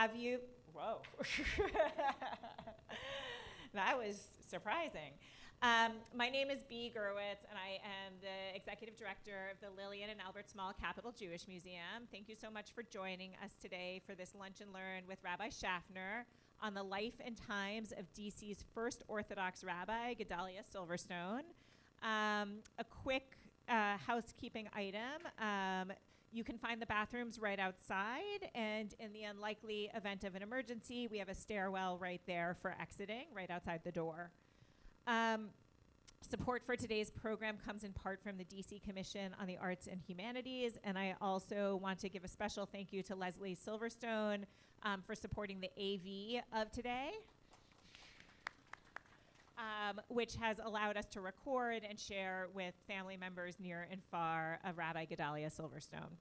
have you, whoa. That was surprising. My name is Bea Gerwitz, and I am the Executive Director of the Lillian and Albert Small Capital Jewish Museum. Thank you so much for joining us today for this Lunch and Learn with Rabbi Shafner on the life and times of DC's first Orthodox Rabbi, Gedalia Silverstone. A quick housekeeping item. You can find the bathrooms right outside, and in the unlikely event of an emergency, we have a stairwell right there for exiting, right outside the door. Support for today's program comes in part from the DC Commission on the Arts and Humanities, and I also want to give a special thank you to Leslie Silverstone for supporting the AV of today, which has allowed us to record and share with family members near and far of Rabbi Gedalia Silverstone.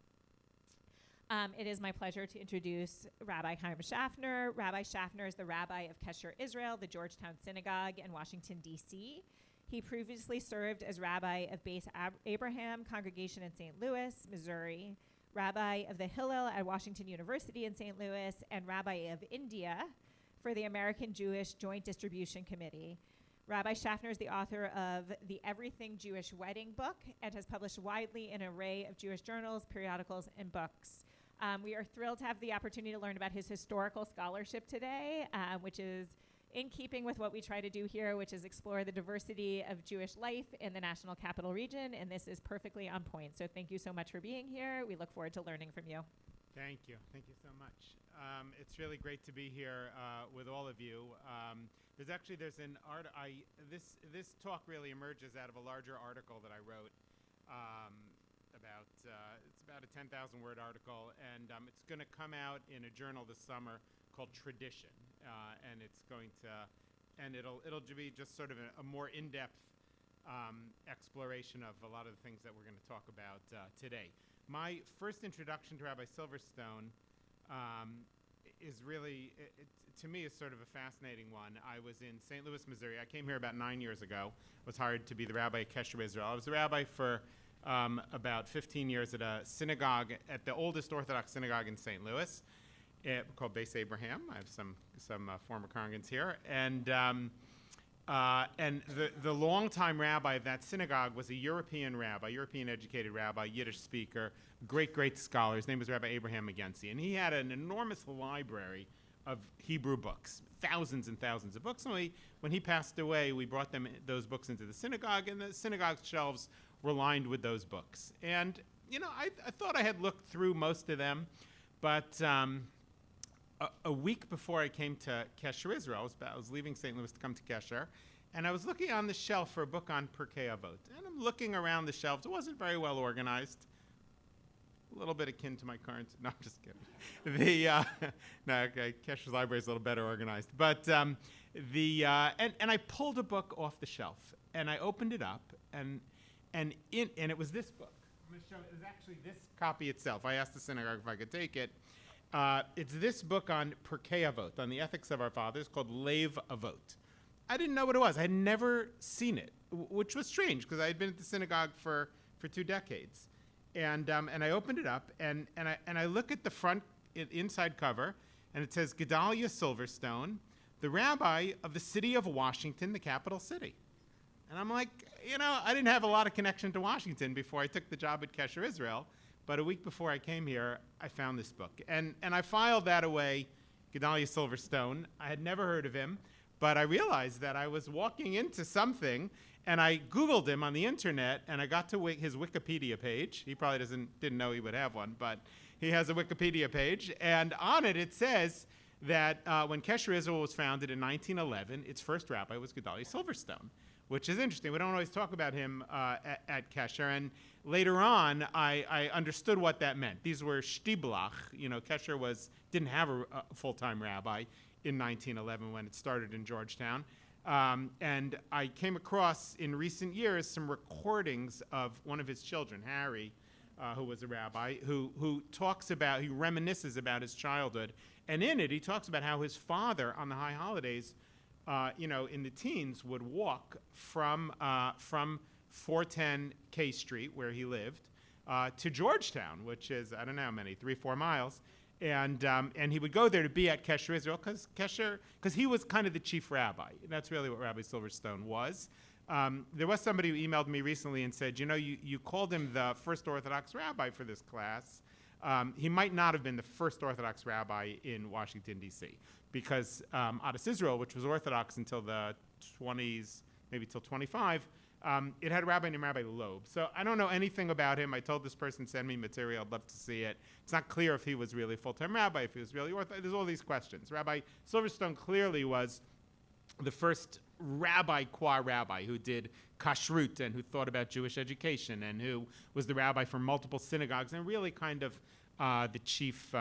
It is my pleasure to introduce Rabbi Hyim Shafner. Rabbi Shafner is the rabbi of Kesher Israel, the Georgetown Synagogue in Washington, D.C. He previously served as rabbi of Beit Abraham Congregation in St. Louis, Missouri, rabbi of the Hillel at Washington University in St. Louis, and rabbi of India for the American Jewish Joint Distribution Committee. Rabbi Shafner is the author of the Everything Jewish Wedding book and has published widely in an array of Jewish journals, periodicals, and books. We are thrilled to have the opportunity to learn about his historical scholarship today, which is in keeping with what we try to do here, which is explore the diversity of Jewish life in the National Capital Region, and this is perfectly on point. So thank you so much for being here. We look forward to learning from you. Thank you. Thank you so much. It's really great to be here with all of you. There's an art. This talk really emerges out of a larger article that I wrote. It's about a 10,000 word article, and it's going to come out in a journal this summer called Tradition, and it'll be just sort of a more in-depth exploration of a lot of the things that we're going to talk about today. My first introduction to Rabbi Silverstone is really, to me, is sort of a fascinating one. I was in St. Louis, Missouri. I came here about 9 years ago. I was hired to be the rabbi at Kesher Israel. I was the rabbi for about 15 years at a synagogue, at the oldest Orthodox synagogue in St. Louis, called Beit Abraham. I have some former congregants here, and the longtime rabbi of that synagogue was a European rabbi, European-educated rabbi, Yiddish speaker, great scholar. His name was Rabbi Abraham Magenzi, and he had an enormous library of Hebrew books, thousands and thousands of books. And when he passed away, we brought those books into the synagogue, and the synagogue shelves were lined with those books. And, I thought I had looked through most of them, but a week before I came to Kesher Israel, I was leaving St. Louis to come to Kesher, and I was looking on the shelf for a book on Pirkei Avot. And I'm looking around the shelves. It wasn't very well organized. A little bit akin to my current. No, I'm just kidding. Kesher's library is a little better organized. But and I pulled a book off the shelf, and I opened it up, and it was this book. I'm going to show it. It was actually this copy itself. I asked the synagogue if I could take it. It's this book on Pirkei Avot, on the ethics of our fathers, called Lev Avot. I didn't know what it was. I had never seen it, which was strange because I had been at the synagogue for 2 decades. And I opened it up, and I look at the front inside cover, and it says Gedalia Silverstone, the rabbi of the city of Washington, the capital city. And I'm like, I didn't have a lot of connection to Washington before I took the job at Kesher Israel, but a week before I came here, I found this book. And I filed that away, Gedalia Silverstone. I had never heard of him, but I realized that I was walking into something, and I Googled him on the internet, and I got to his Wikipedia page. He probably didn't know he would have one, but he has a Wikipedia page. And on it says that when Kesher Israel was founded in 1911, its first rabbi was Gedalia Silverstone, which is interesting. We don't always talk about him at Kesher. And later on, I understood what that meant. These were shtiblach. Kesher didn't have a full-time rabbi in 1911 when it started in Georgetown. And I came across in recent years some recordings of one of his children, Harry, who was a rabbi, who reminisces about his childhood. And in it, he talks about how his father on the high holidays, in the teens, would walk from 410 K Street, where he lived, to Georgetown, which is, I don't know how many, 3-4 miles. And he would go there to be at Kesher Israel because he was kind of the chief rabbi. That's really what Rabbi Silverstone was. There was somebody who emailed me recently and said, you called him the first Orthodox rabbi for this class. He might not have been the first Orthodox rabbi in Washington, D.C., because Adas Israel, which was Orthodox until the 20s, maybe till 25, it had a rabbi named Rabbi Loeb. So I don't know anything about him. I told this person, send me material. I'd love to see it. It's not clear if he was really a full-time rabbi, if he was really Orthodox. There's all these questions. Rabbi Silverstone clearly was the first rabbi qua rabbi who did kashrut and who thought about Jewish education and who was the rabbi for multiple synagogues and really kind of the chief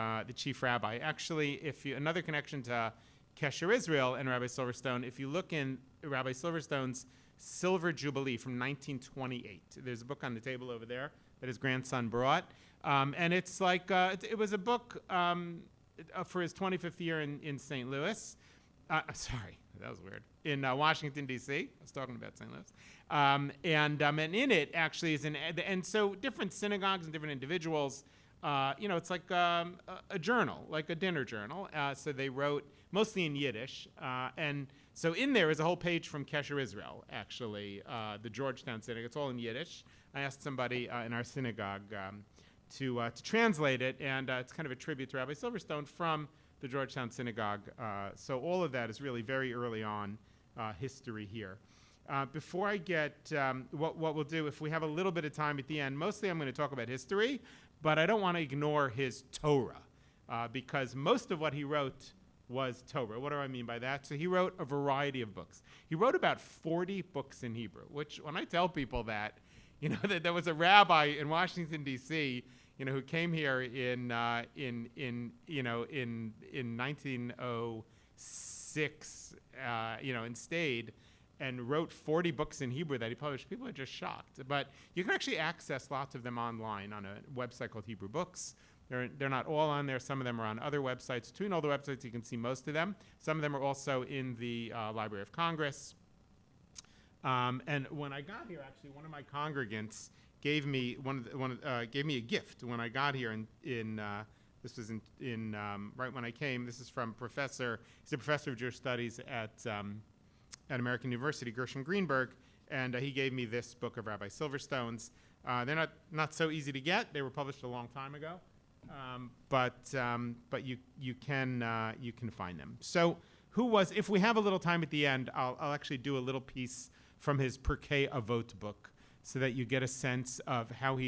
rabbi. Actually, another connection to Kesher Israel and Rabbi Silverstone, if you look in Rabbi Silverstone's Silver Jubilee from 1928, there's a book on the table over there that his grandson brought, and it's like it was a book for his 25th year in St. Louis. Sorry, that was weird. In Washington, D.C. I was talking about St. Louis. And in it actually is and so different synagogues and different individuals, it's like a journal, like a dinner journal. So they wrote mostly in Yiddish. And so in there is a whole page from Kesher Israel, actually, the Georgetown Synagogue. It's all in Yiddish. I asked somebody in our synagogue to translate it, and it's kind of a tribute to Rabbi Silverstone from the Georgetown Synagogue. So all of that is really very early on history here. Before I get what we'll do, if we have a little bit of time at the end, mostly I'm going to talk about history, but I don't want to ignore his Torah, because most of what he wrote was Torah. What do I mean by that? So he wrote a variety of books. He wrote about 40 books in Hebrew, which when I tell people that, that there was a rabbi in Washington, D.C., who came here in 1906, and stayed and wrote 40 books in Hebrew that he published, people are just shocked. But you can actually access lots of them online on a website called Hebrew Books. They're not all on there. Some of them are on other websites. Between all the websites, you can see most of them. Some of them are also in the Library of Congress. And when I got here, actually, one of my congregants gave me gave me a gift when I got here. This was right when I came. This is from Professor. He's a professor of Jewish Studies at American University, Gershon Greenberg, and he gave me this book of Rabbi Silverstone's. They're not so easy to get. They were published a long time ago, but you can find them. So if we have a little time at the end, I'll actually do a little piece from his Pirkei Avot book, so that you get a sense of how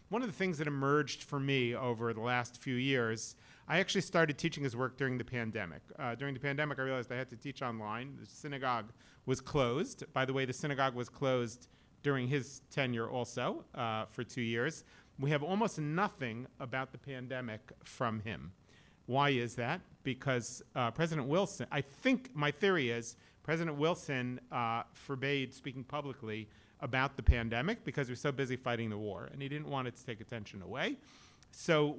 one of the things that emerged for me over the last few years, I actually started teaching his work during the pandemic. During the pandemic, I realized I had to teach online. The synagogue was closed. By the way, the synagogue was closed during his tenure also for 2 years. We have almost nothing about the pandemic from him. Why is that? Because President Wilson, I think my theory is President Wilson forbade speaking publicly about the pandemic because he was so busy fighting the war, and he didn't want it to take attention away. So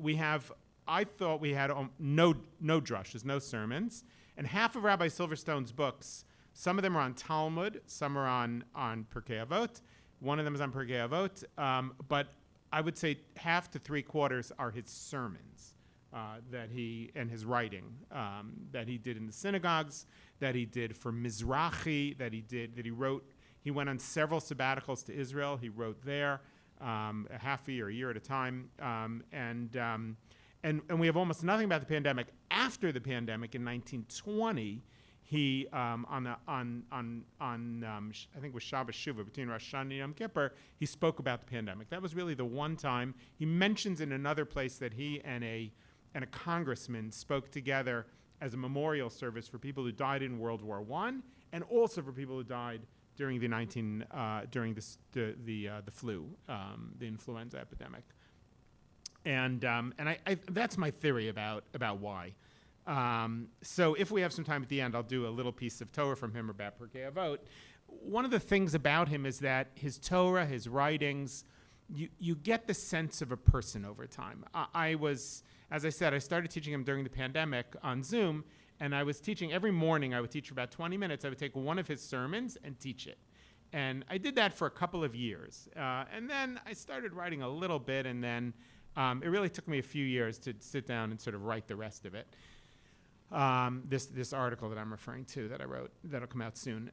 I thought we had no drushes, no sermons, and half of Rabbi Silverstone's books, some of them are on Talmud, some are on Pirkei Avot. One of them is on Pirkei Avot, but I would say half to 3/4 are his sermons and his writing that he did in the synagogues, that he did for Mizrahi, that he wrote. He went on several sabbaticals to Israel. He wrote there a half a year, a year at a time, and we have almost nothing about the pandemic. After the pandemic in 1920, he I think it was Shabbos Shuvah, between Rosh Hashanah and Yom Kippur, he spoke about the pandemic. That was really the one time. He mentions in another place that he and a congressman spoke together as a memorial service for people who died in World War I, and also for people who died during the flu, the influenza epidemic. And that's my theory about why. So if we have some time at the end, I'll do a little piece of Torah from him about Pirkei Avot. One of the things about him is that his Torah, his writings, you get the sense of a person over time. As I said, I started teaching him during the pandemic on Zoom, and I was teaching every morning. I would teach for about 20 minutes. I would take one of his sermons and teach it. And I did that for a couple of years. And then I started writing a little bit, and then It really took me a few years to sit down and sort of write the rest of it. This article that I'm referring to that I wrote, that'll come out soon.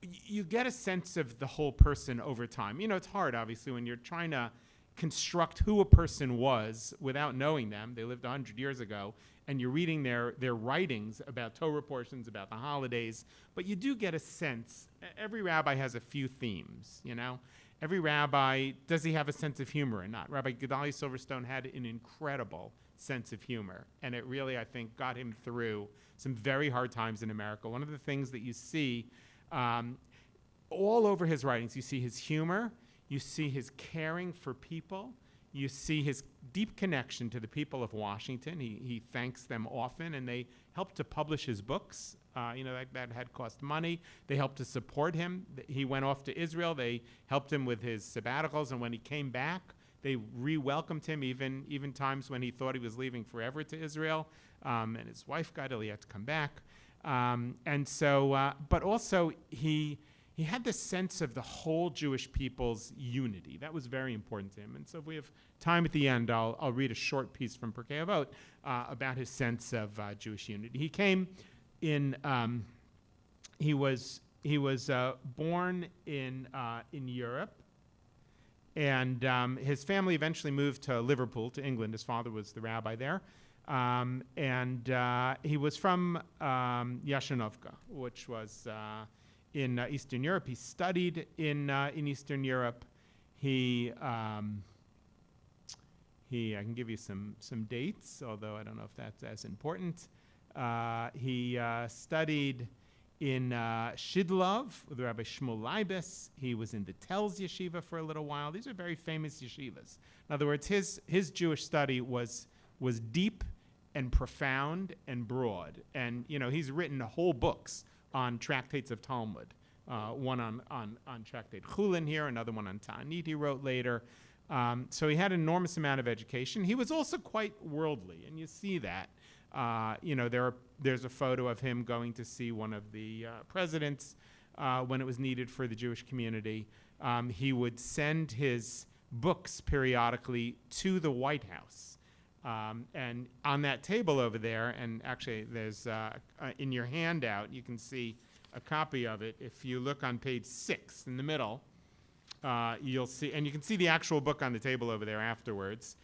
You get a sense of the whole person over time. You know, it's hard, obviously, when you're trying to construct who a person was without knowing them. They lived 100 years ago, and you're reading their writings about Torah portions, about the holidays. But you do get a sense. Every rabbi has a few themes, you know. Every rabbi, does he have a sense of humor or not? Rabbi Gedalia Silverstone had an incredible sense of humor, and it really, I think, got him through some very hard times in America. One of the things that you see all over his writings, you see his humor, you see his caring for people, you see his deep connection to the people of Washington. He thanks them often, and they helped to publish his books. That had cost money. They helped to support him. He went off to Israel. They helped him with his sabbaticals, and when he came back, they re-welcomed him, even times when he thought he was leaving forever to Israel, and his wife got ill. He had to come back. But also he had this sense of the whole Jewish people's unity. That was very important to him. And so if we have time at the end, I'll read a short piece from Pirkei Avot about his sense of Jewish unity. He came in. He was born in Europe, and his family eventually moved to Liverpool, to England. His father was the rabbi there. He was from Yashanovka, which was in Eastern Europe. He studied in Eastern Europe. I can give you some dates, although I don't know if that's as important. He studied in Shidlov with Rabbi Shmuel Leibus. He was in the Telz yeshiva for a little while. These are very famous yeshivas. In other words, his Jewish study was deep and profound and broad. And, you know, he's written whole books on tractates of Talmud. One on tractate Chulin here, another one on Ta'anit he wrote later. So he had an enormous amount of education. He was also quite worldly, and you see that. There's a photo of him going to see one of the presidents when it was needed for the Jewish community. He would send his books periodically to the White House. And on that table over there, and actually there's in your handout, you can see a copy of it. If you look on page 6 in the middle, you'll see, and you can see the actual book on the table over there afterwards.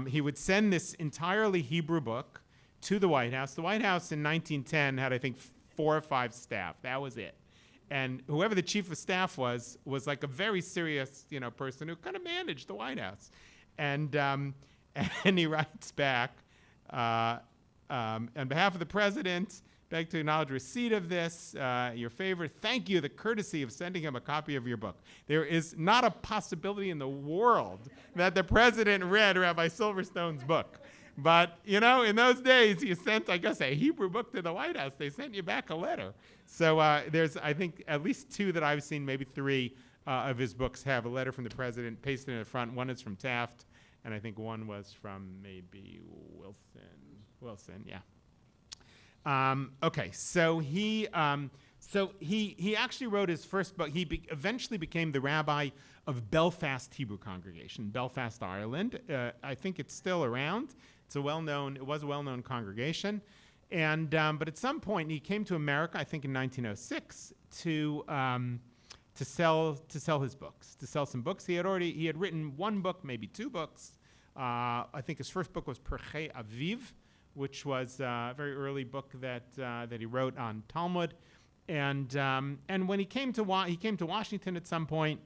He would send this entirely Hebrew book to the White House. The White House in 1910 had, I think, 4 or 5 staff. That was it. And whoever the chief of staff was like a very serious, person who kind of managed the White House. And he writes back, on behalf of the president, beg to acknowledge receipt of this, your favor. Thank you, the courtesy of sending him a copy of your book. There is not a possibility in the world that the president read Rabbi Silverstone's book. But, in those days, you sent, I guess, a Hebrew book to the White House. They sent you back a letter. So there's, I think, at least 2 that I've seen, maybe 3 of his books have a letter from the president pasted in the front. One is from Taft, and I think one was from maybe Wilson, yeah. Okay, so he actually wrote his first book. He eventually became the rabbi of Belfast Hebrew congregation, Belfast, Ireland. I think it's still around. It was a well-known congregation. And but at some point he came to America, I think in 1906, to sell his books, to sell some books. He had written 1 book, maybe 2 books. I think his first book was Pirkei Aviv, which was a very early book that he wrote on Talmud. And when he came to Washington at some point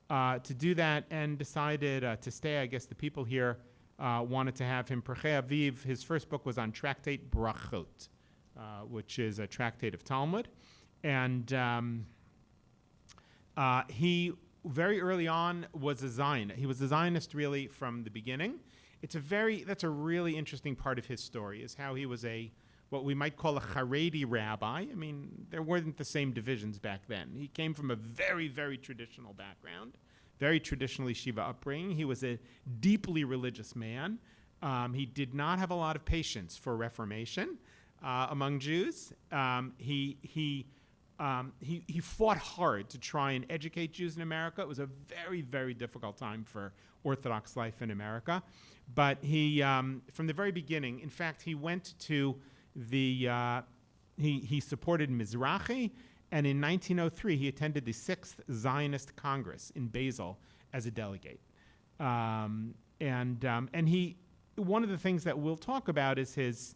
to do that, and decided to stay. I guess the people here wanted to have him. Pirkei Aviv, his first book was on Tractate Brachot, which is a tractate of Talmud. And he very early on was a Zionist. He was a Zionist really from the beginning. That's a really interesting part of his story, is how he was what we might call a Haredi rabbi. I mean, there weren't the same divisions back then. He came from a very, very traditional background, very traditional yeshiva upbringing. He was a deeply religious man. He did not have a lot of patience for Reformation among Jews. He he fought hard to try and educate Jews in America. It was a very, very difficult time for Orthodox life in America. But he, from the very beginning, in fact, he went to he supported Mizrahi, and in 1903 he attended the 6th Zionist Congress in Basel as a delegate. And he, one of the things that we'll talk about is his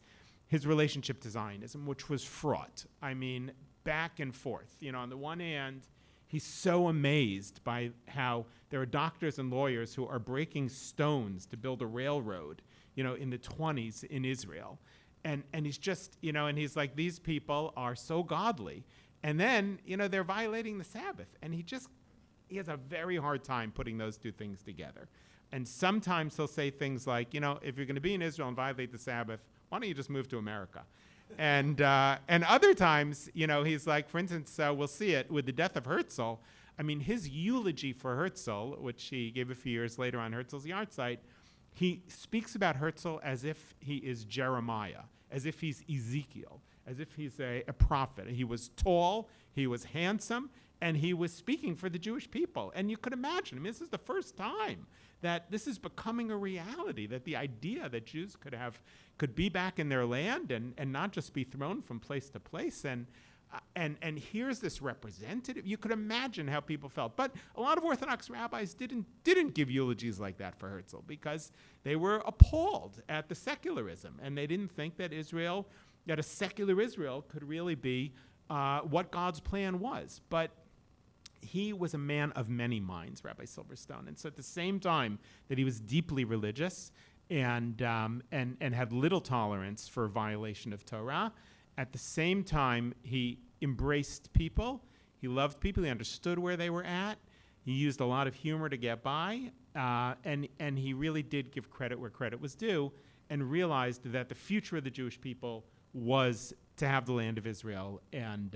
relationship to Zionism, which was fraught. I mean, back and forth. You know, on the one hand, he's so amazed by how there are doctors and lawyers who are breaking stones to build a railroad, you know, in the 20s in Israel. And he's just, you know, and he's like, these people are so godly. And then, you know, they're violating the Sabbath. And he has a very hard time putting those two things together. And sometimes he'll say things like, you know, if you're going to be in Israel and violate the Sabbath, why don't you just move to America? And other times, you know, he's like, for instance, we'll see it with the death of Herzl. I mean, his eulogy for Herzl, which he gave a few years later on Herzl's yahrzeit, he speaks about Herzl as if he is Jeremiah, as if he's Ezekiel, as if he's a prophet. He was tall, he was handsome, and he was speaking for the Jewish people. And you could imagine, I mean, this is the first time that this is becoming a reality, that the idea that Jews could be back in their land and not just be thrown from place to place. And here's this representative. You could imagine how people felt. But a lot of Orthodox rabbis didn't give eulogies like that for Herzl because they were appalled at the secularism. And they didn't think that Israel, that a secular Israel could really be what God's plan was. But he was a man of many minds, Rabbi Silverstone. And so at the same time that he was deeply religious and had little tolerance for violation of Torah, at the same time, he embraced people. He loved people. He understood where they were at. He used a lot of humor to get by. And he really did give credit where credit was due and realized that the future of the Jewish people was to have the land of Israel. And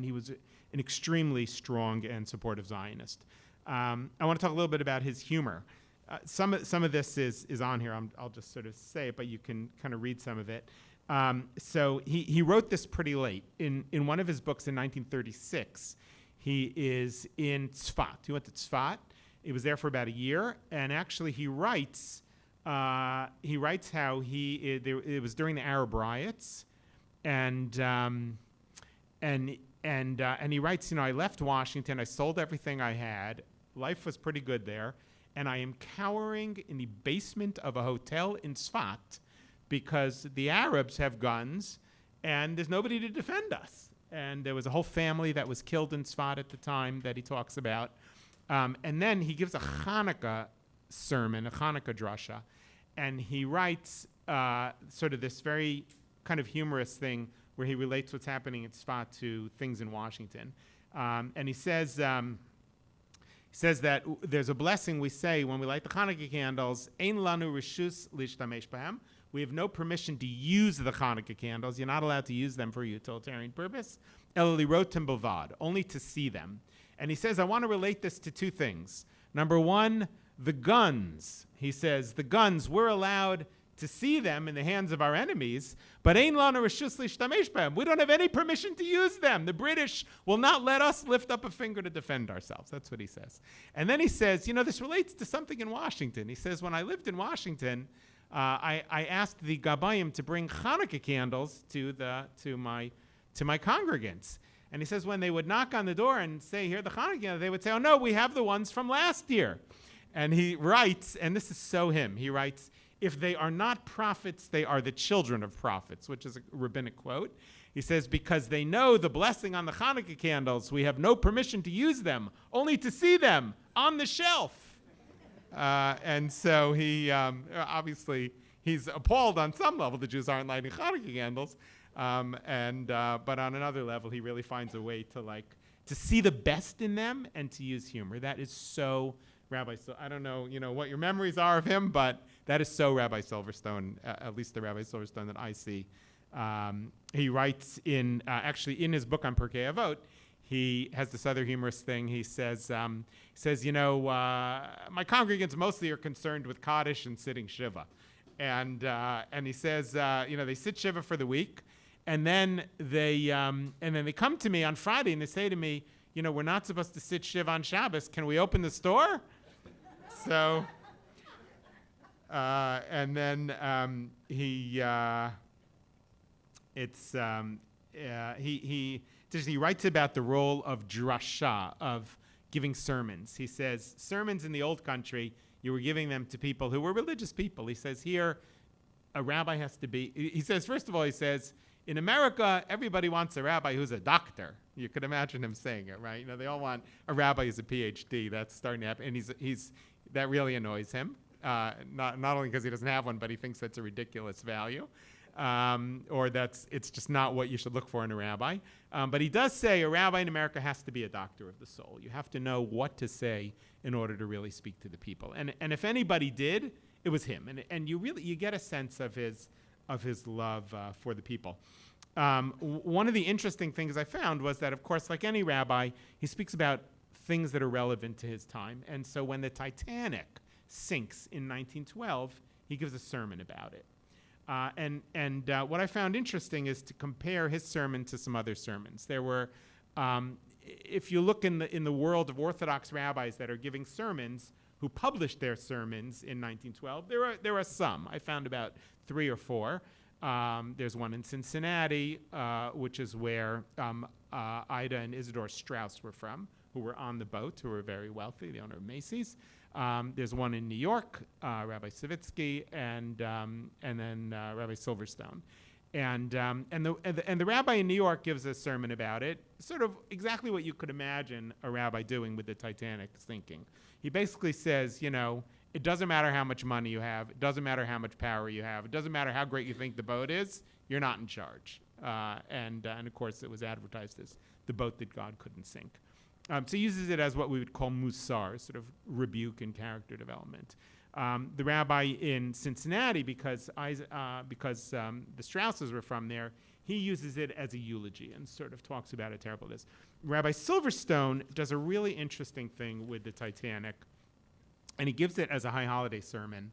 he was an extremely strong and supportive Zionist. I want to talk a little bit about his humor. Some of this is on here. I'll just sort of say it, but you can kind of read some of it. So he wrote this pretty late. In one of his books in 1936, he is in Tzfat. He went to Tzfat. He was there for about a year, and actually he writes how it was during the Arab riots, and he writes, you know, I left Washington, I sold everything I had, life was pretty good there, and I am cowering in the basement of a hotel in Tzfat because the Arabs have guns and there's nobody to defend us. And there was a whole family that was killed in Tzfat at the time that he talks about. And then he gives a Hanukkah sermon, a Hanukkah drasha, and he writes sort of this very kind of humorous thing where he relates what's happening in Tzfat to things in Washington. And he says that there's a blessing we say when we light the Hanukkah candles, Ein lanu reshus lishtamesh bahem. We have no permission to use the Hanukkah candles. You're not allowed to use them for a utilitarian purpose. El lirotem bavad, only to see them. And he says, I want to relate this to two things. Number one, the guns. He says, the guns, we're allowed to see them in the hands of our enemies, but ein lanu reshus lishtamesh bahem. We don't have any permission to use them. The British will not let us lift up a finger to defend ourselves. That's what he says. And then he says, you know, this relates to something in Washington. He says, when I lived in Washington, I asked the Gabayim to bring Hanukkah candles to my congregants. And he says when they would knock on the door and say, here are the Hanukkah candles, they would say, oh no, we have the ones from last year. And he writes, and this is so him, he writes, if they are not prophets, they are the children of prophets, which is a rabbinic quote. He says, because they know the blessing on the Hanukkah candles, we have no permission to use them, only to see them on the shelf. And so he, obviously, he's appalled on some level the Jews aren't lighting Hanukkah candles. But on another level, he really finds a way to see the best in them and to use humor. That is so Rabbi, I don't know, you know, what your memories are of him, but that is so Rabbi Silverstone, at least the Rabbi Silverstone that I see. He writes actually in his book on Pirkei Avot, he has this other humorous thing. He says, you know, my congregants mostly are concerned with Kaddish and sitting Shiva. And he says, you know, they sit Shiva for the week, and then they come to me on Friday and they say to me, we're not supposed to sit Shiv on Shabbos. Can we open the store? So, and then he writes about the role of drasha, of giving sermons. He says sermons in the old country, you were giving them to people who were religious people. He says here, a rabbi has to be. He says first of all, in America, everybody wants a rabbi who's a doctor. You could imagine him saying it, right? They all want a rabbi who's a PhD. That's starting to happen, and that really annoys him. Not only because he doesn't have one, but he thinks that's a ridiculous value, or it's just not what you should look for in a rabbi. But he does say a rabbi in America has to be a doctor of the soul. You have to know what to say in order to really speak to the people. And if anybody did, it was him. And you get a sense of his love for the people. One of the interesting things I found was that, of course, like any rabbi, he speaks about things that are relevant to his time. And so when the Titanic sinks in 1912, he gives a sermon about it. What I found interesting is to compare his sermon to some other sermons. There were, if you look in the world of Orthodox rabbis that are giving sermons, who published their sermons in 1912, there are some. I found about 3 or 4. There's one in Cincinnati, which is where Ida and Isidore Strauss were from, who were on the boat, who were very wealthy, the owner of Macy's. There's one in New York, Rabbi Savitsky, and then Rabbi Silverstone. And the rabbi in New York gives a sermon about it, sort of exactly what you could imagine a rabbi doing with the Titanic sinking. He basically says, it doesn't matter how much money you have, it doesn't matter how much power you have, it doesn't matter how great you think the boat is, you're not in charge. And of course, it was advertised as the boat that God couldn't sink. So he uses it as what we would call musar, sort of rebuke and character development. The rabbi in Cincinnati, because the Strausses were from there, he uses it as a eulogy and sort of talks about how terrible it is. Rabbi Silverstone does a really interesting thing with the Titanic, and he gives it as a high holiday sermon,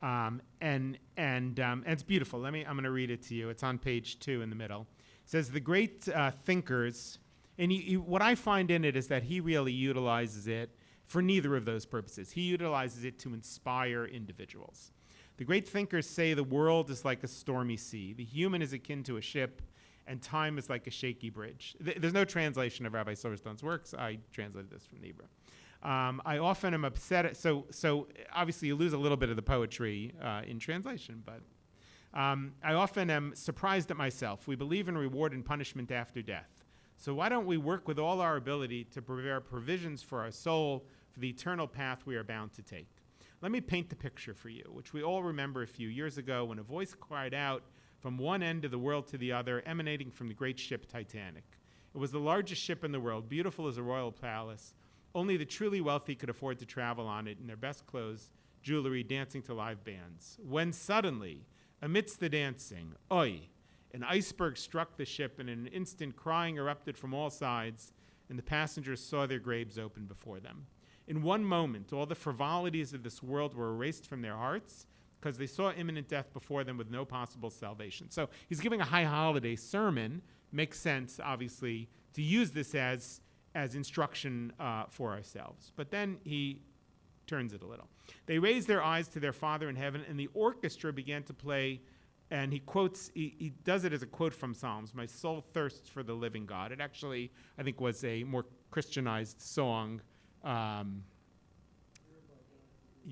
and it's beautiful. I'm going to read it to you. It's on page 2 in the middle. It says, the great thinkers, and what I find in it is that he really utilizes it for neither of those purposes. He utilizes it to inspire individuals. The great thinkers say the world is like a stormy sea. The human is akin to a ship, and time is like a shaky bridge. There's no translation of Rabbi Silverstone's works. I translated this from the Hebrew. I often am upset. So obviously you lose a little bit of the poetry in translation, but I often am surprised at myself. We believe in reward and punishment after death. So why don't we work with all our ability to prepare provisions for our soul for the eternal path we are bound to take? Let me paint the picture for you, which we all remember a few years ago when a voice cried out from one end of the world to the other, emanating from the great ship Titanic. It was the largest ship in the world, beautiful as a royal palace. Only the truly wealthy could afford to travel on it in their best clothes, jewelry, dancing to live bands. When suddenly, amidst the dancing, oi! An iceberg struck the ship, and in an instant crying erupted from all sides, and the passengers saw their graves open before them. In one moment, all the frivolities of this world were erased from their hearts because they saw imminent death before them with no possible salvation. So he's giving a high holiday sermon. Makes sense, obviously, to use this as instruction for ourselves. But then he turns it a little. They raised their eyes to their Father in heaven, and the orchestra began to play. And he does it as a quote from Psalms, my soul thirsts for the living God. It actually, I think, was a more Christianized song.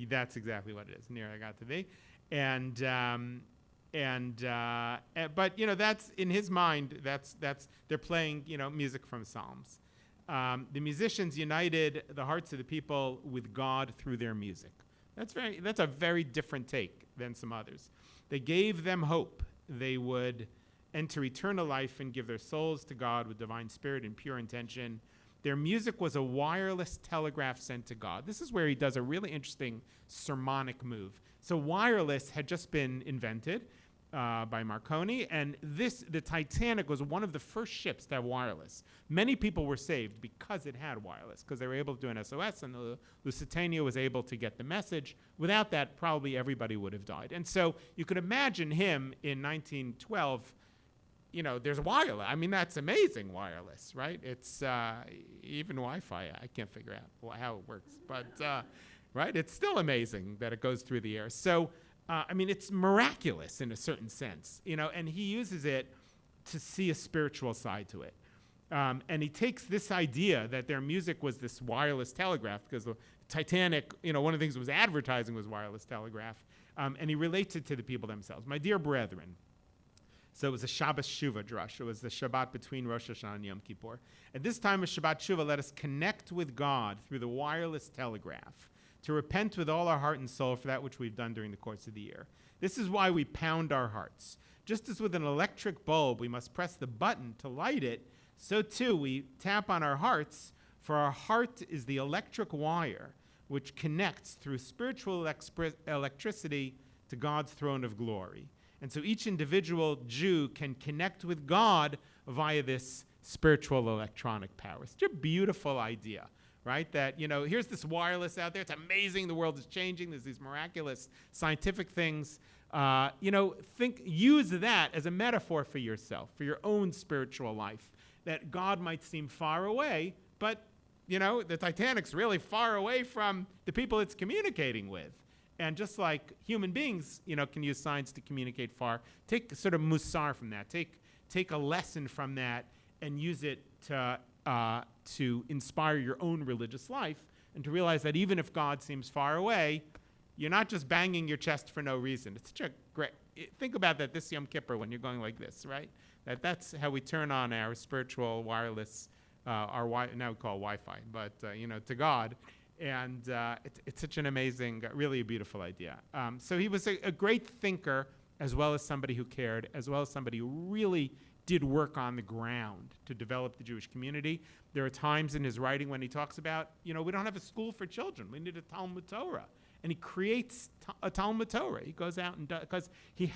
That's exactly what it is, near I got to be. But, that's, in his mind, that's they're playing, music from Psalms. The musicians united the hearts of the people with God through their music. That's a very different take than some others. They gave them hope. They would enter eternal life and give their souls to God with divine spirit and pure intention. Their music was a wireless telegraph sent to God. This is where he does a really interesting sermonic move. So wireless had just been invented by Marconi, and the Titanic was one of the first ships to have wireless. Many people were saved because it had wireless, because they were able to do an SOS, and the Lusitania was able to get the message. Without that, probably everybody would have died. And so you could imagine him in 1912 there's wireless. I mean, that's amazing wireless, right? It's even Wi-Fi. I can't figure out how it works, but right? It's still amazing that it goes through the air. So, I mean, it's miraculous in a certain sense, and he uses it to see a spiritual side to it. And he takes this idea that their music was this wireless telegraph, because the Titanic, one of the things it was advertising was wireless telegraph, and he relates it to the people themselves. My dear brethren, so it was a Shabbos Shuvah drush. It was the Shabbat between Rosh Hashanah and Yom Kippur. At this time of Shabbat Shuvah, let us connect with God through the wireless telegraph, to repent with all our heart and soul for that which we've done during the course of the year. This is why we pound our hearts. Just as with an electric bulb, we must press the button to light it, so too we tap on our hearts, for our heart is the electric wire which connects through spiritual electricity to God's throne of glory. And so each individual Jew can connect with God via this spiritual electronic power. It's such a beautiful idea, right? That, here's this wireless out there. It's amazing. The world is changing. There's these miraculous scientific things. Use that as a metaphor for yourself, for your own spiritual life, that God might seem far away, but, the Titanic's really far away from the people it's communicating with. And just like human beings, can use science to communicate far, take sort of musar from that. Take a lesson from that and use it to inspire your own religious life, and to realize that even if God seems far away, you're not just banging your chest for no reason. It's such a great, think about that this Yom Kippur when you're going like this, right? That's how we turn on our spiritual wireless, now we call Wi-Fi, but, to God. And it's such an amazing, really a beautiful idea. So he was a great thinker, as well as somebody who cared, as well as somebody who really did work on the ground to develop the Jewish community. There are times in his writing when he talks about, we don't have a school for children. We need a Talmud Torah. And he creates a Talmud Torah. He goes out and does, because he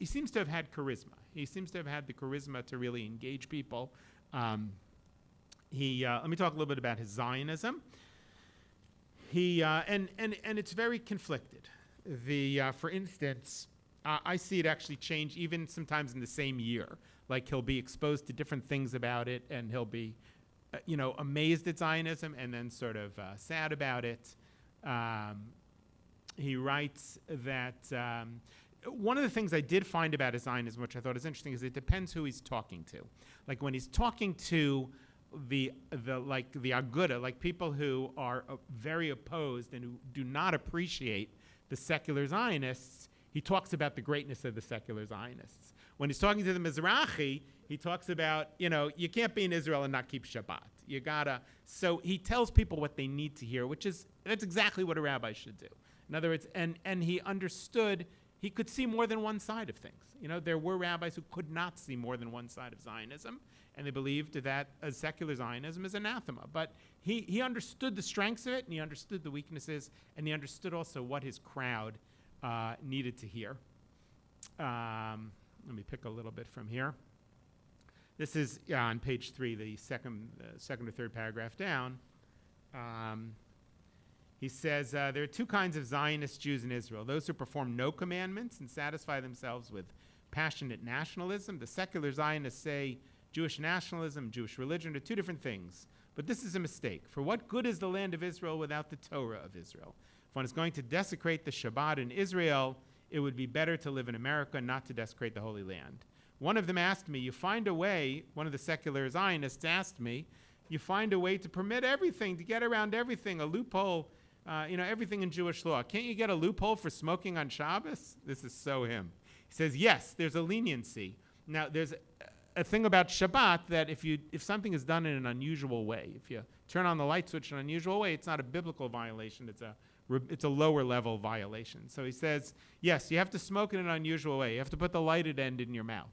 seems to have had charisma. He seems to have had the charisma to really engage people. Let me talk a little bit about his Zionism. And it's very conflicted. For instance, I see it actually change even sometimes in the same year. Like he'll be exposed to different things about it, and he'll be, amazed at Zionism, and then sort of sad about it. He writes that one of the things I did find about his Zionism, which I thought is interesting, is it depends who he's talking to. Like when he's talking to the Aguda, like people who are very opposed and who do not appreciate the secular Zionists, he talks about the greatness of the secular Zionists. When he's talking to the Mizrahi, he talks about, you can't be in Israel and not keep Shabbat. You gotta. So he tells people what they need to hear, that's exactly what a rabbi should do. In other words, and he understood, he could see more than one side of things. There were rabbis who could not see more than one side of Zionism, and they believed that a secular Zionism is anathema. But he understood the strengths of it, and he understood the weaknesses, and he understood also what his crowd needed to hear. Let me pick a little bit from here. This is on page 3, the second or third paragraph down. He says, there are two kinds of Zionist Jews in Israel: those who perform no commandments and satisfy themselves with passionate nationalism. The secular Zionists say Jewish nationalism, Jewish religion are two different things. But this is a mistake. For what good is the land of Israel without the Torah of Israel? If one is going to desecrate the Shabbat in Israel, it would be better to live in America, not to desecrate the Holy Land. One of them asked me, one of the secular Zionists asked me, you find a way to permit everything, to get around everything, a loophole, everything in Jewish law. Can't you get a loophole for smoking on Shabbos? This is so him. He says, yes, there's a leniency. Now, there's a thing about Shabbat that if something is done in an unusual way, if you turn on the light switch in an unusual way, it's not a biblical violation, it's a lower level violation. So he says, yes, you have to smoke in an unusual way. You have to put the lighted end in your mouth.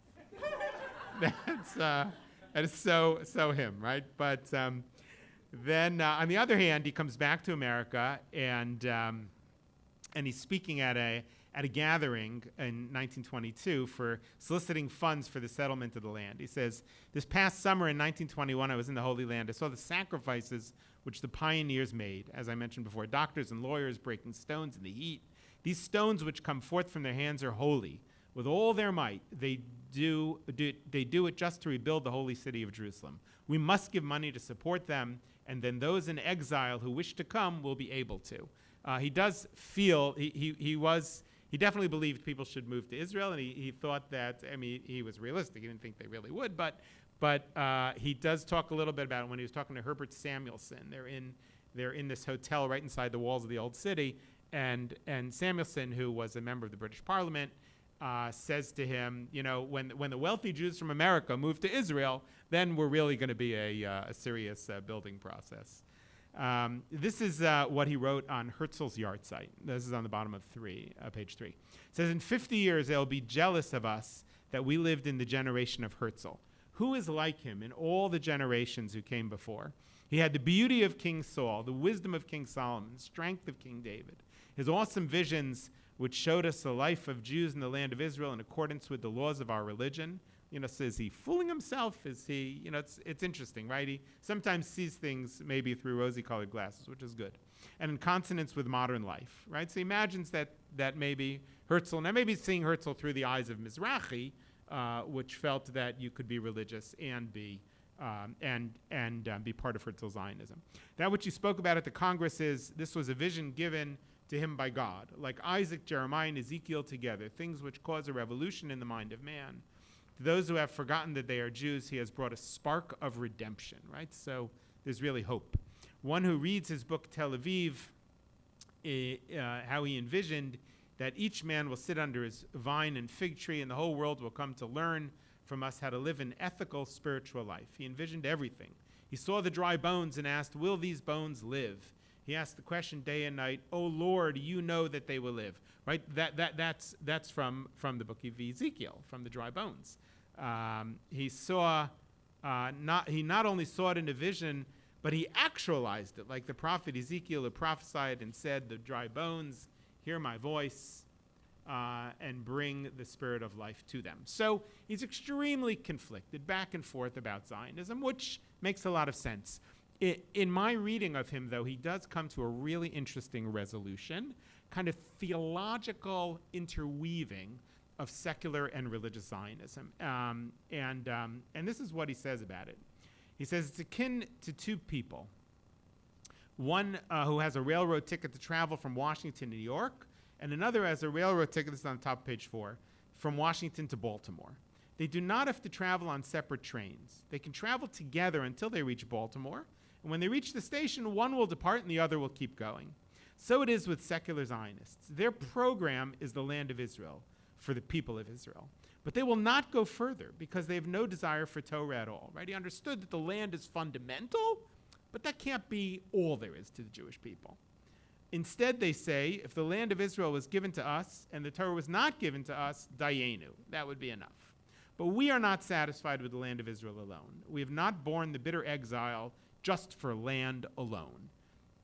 That is so him, right? But then on the other hand, he comes back to America, and he's speaking at a gathering in 1922 for soliciting funds for the settlement of the land. He says, this past summer in 1921, I was in the Holy Land. I saw the sacrifices which the pioneers made, as I mentioned before, doctors and lawyers breaking stones in the heat. These stones which come forth from their hands are holy. with all their might, they do it just to rebuild the holy city of Jerusalem. We must give money to support them, and then those in exile who wish to come will be able to. He does feel, he definitely believed people should move to Israel, and he thought that, I mean, he was realistic. He didn't think they really would, but he does talk a little bit about it when he was talking to Herbert Samuelson. They're in this hotel right inside the walls of the old city, and Samuelson, who was a member of the British Parliament, says to him, you know, when the wealthy Jews from America move to Israel, then we're really going to be a serious building process. This is what he wrote on Herzl's yard site. This is on the bottom of page 3. It says, in 50 years, they'll be jealous of us that we lived in the generation of Herzl. Who is like him in all the generations who came before? He had the beauty of King Saul, the wisdom of King Solomon, the strength of King David. His awesome visions, which showed us the life of Jews in the land of Israel in accordance with the laws of our religion. You know, so is he fooling himself? Is he, you know, it's interesting, right? He sometimes sees things maybe through rosy-colored glasses, which is good. And in consonance with modern life, right? So he imagines that maybe Herzl, now maybe seeing Herzl through the eyes of Mizrahi, which felt that you could be religious and be part of Herzl Zionism. That which you spoke about at the Congress this was a vision given to him by God, like Isaac, Jeremiah, and Ezekiel together, things which cause a revolution in the mind of man. To those who have forgotten that they are Jews, he has brought a spark of redemption, right? So there's really hope. One who reads his book Tel Aviv, how he envisioned that each man will sit under his vine and fig tree, and the whole world will come to learn from us how to live an ethical, spiritual life. He envisioned everything. He saw the dry bones and asked, will these bones live? He asked the question day and night, oh Lord, you know that they will live. Right? That's from the book of Ezekiel, from the dry bones. He not only saw it in a vision, but he actualized it, like the prophet Ezekiel who prophesied and said, the dry bones hear my voice and bring the spirit of life to them. So he's extremely conflicted back and forth about Zionism, which makes a lot of sense. In my reading of him, though, he does come to a really interesting resolution, kind of theological interweaving of secular and religious Zionism. And this is what he says about it. He says it's akin to two people. One who has a railroad ticket to travel from Washington to New York, and another has a railroad ticket, this is on top of page 4, from Washington to Baltimore. They do not have to travel on separate trains. They can travel together until they reach Baltimore, and when they reach the station, one will depart and the other will keep going. So it is with secular Zionists. Their program is the land of Israel for the people of Israel. But they will not go further because they have no desire for Torah at all. Right? He understood that the land is fundamental, but that can't be all there is to the Jewish people. Instead, they say, if the land of Israel was given to us and the Torah was not given to us, dayenu, that would be enough. But we are not satisfied with the land of Israel alone. We have not borne the bitter exile just for land alone.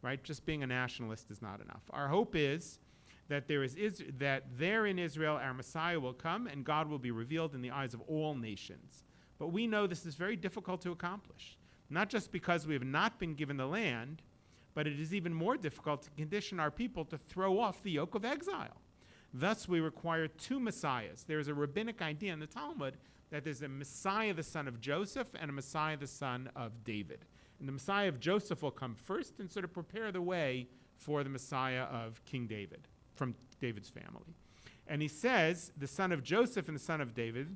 Right? Just being a nationalist is not enough. Our hope is that there in Israel our Messiah will come and God will be revealed in the eyes of all nations. But we know this is very difficult to accomplish, not just because we have not been given the land, but it is even more difficult to condition our people to throw off the yoke of exile. Thus, we require two messiahs. There is a rabbinic idea in the Talmud that there's a Messiah, the son of Joseph, and a Messiah, the son of David. And the Messiah of Joseph will come first and sort of prepare the way for the Messiah of King David, from David's family. And he says, the son of Joseph and the son of David,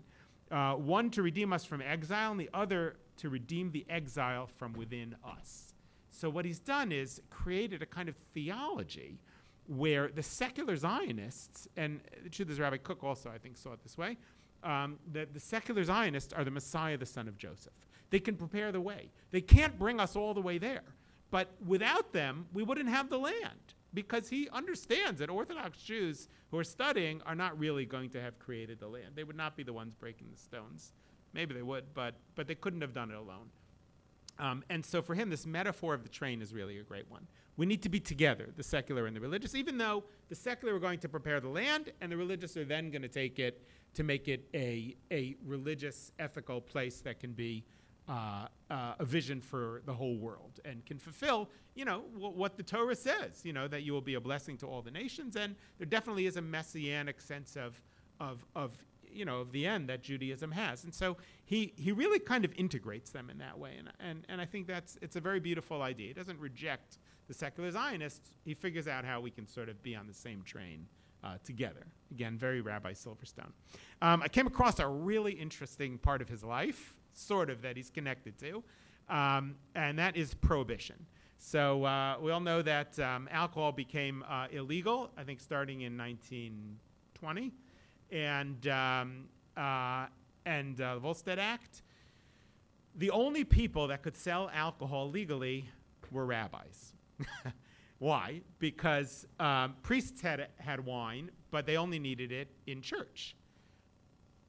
one to redeem us from exile and the other to redeem the exile from within us. So what he's done is created a kind of theology where the secular Zionists, and the truth is Rabbi Cook also, I think, saw it this way, that the secular Zionists are the Messiah, the son of Joseph. They can prepare the way. They can't bring us all the way there. But without them, we wouldn't have the land, because he understands that Orthodox Jews who are studying are not really going to have created the land. They would not be the ones breaking the stones. Maybe they would, but they couldn't have done it alone. And so for him, this metaphor of the train is really a great one. We need to be together, the secular and the religious, even though the secular are going to prepare the land and the religious are then going to take it to make it a religious, ethical place that can be a vision for the whole world and can fulfill, what the Torah says, that you will be a blessing to all the nations. And there definitely is a messianic sense of of the end that Judaism has. And so he really kind of integrates them in that way. And I think it's a very beautiful idea. He doesn't reject the secular Zionists. He figures out how we can sort of be on the same train together. Again, very Rabbi Silverstone. I came across a really interesting part of his life, sort of, that he's connected to, and that is prohibition. So we all know that alcohol became illegal, I think, starting in 1920, and the Volstead Act. The only people that could sell alcohol legally were rabbis. Why? Because priests had wine, but they only needed it in church.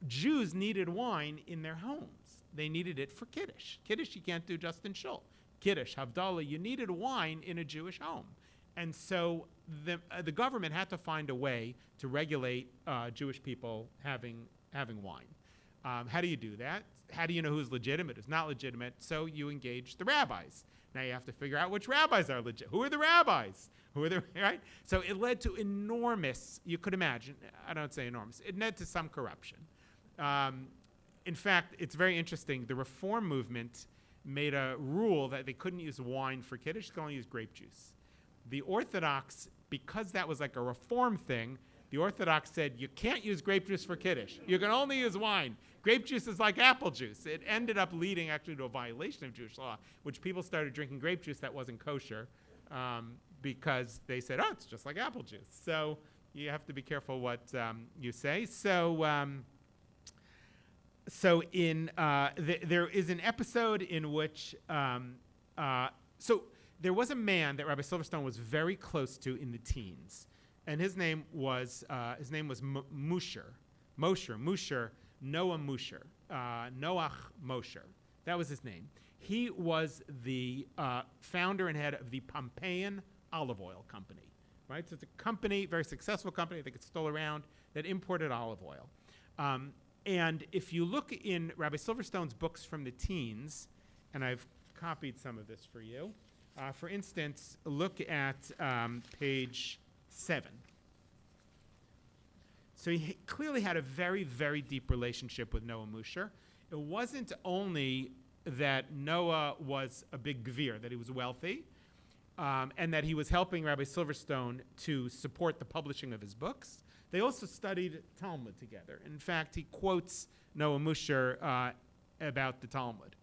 Jews needed wine in their homes. They needed it for Kiddush. Kiddush you can't do just in shul. Kiddush, Havdalah, you needed wine in a Jewish home. And so the government had to find a way to regulate Jewish people having wine. How do you do that? How do you know who's legitimate, who's not legitimate? So you engage the rabbis. Now you have to figure out which rabbis are legit. Who are the rabbis? Right? So it led to enormous, you could imagine, I don't say enormous, it led to some corruption. In fact, it's very interesting. The Reform movement made a rule that they couldn't use wine for Kiddush, they could only use grape juice. The Orthodox, because that was like a Reform thing, the Orthodox said, you can't use grape juice for Kiddush. You can only use wine. Grape juice is like apple juice. It ended up leading actually to a violation of Jewish law, which people started drinking grape juice that wasn't kosher because they said, oh, it's just like apple juice. So you have to be careful what you say. So there is an episode in which, so there was a man that Rabbi Silverstone was very close to in the teens, and his name was Musher, Noah Musher, Noach Mosher. That was his name. He was the founder and head of the Pompeian Olive Oil Company, right? So it's a company, very successful company, I think it's still around, that imported olive oil. And if you look in Rabbi Silverstone's books from the teens, and I've copied some of this for you. For instance, look at page 7. So he clearly had a very, very deep relationship with Noah Musher. It wasn't only that Noah was a big gvir, that he was wealthy, and that he was helping Rabbi Silverstone to support the publishing of his books. They also studied Talmud together. In fact, he quotes Noah Musher about the Talmud.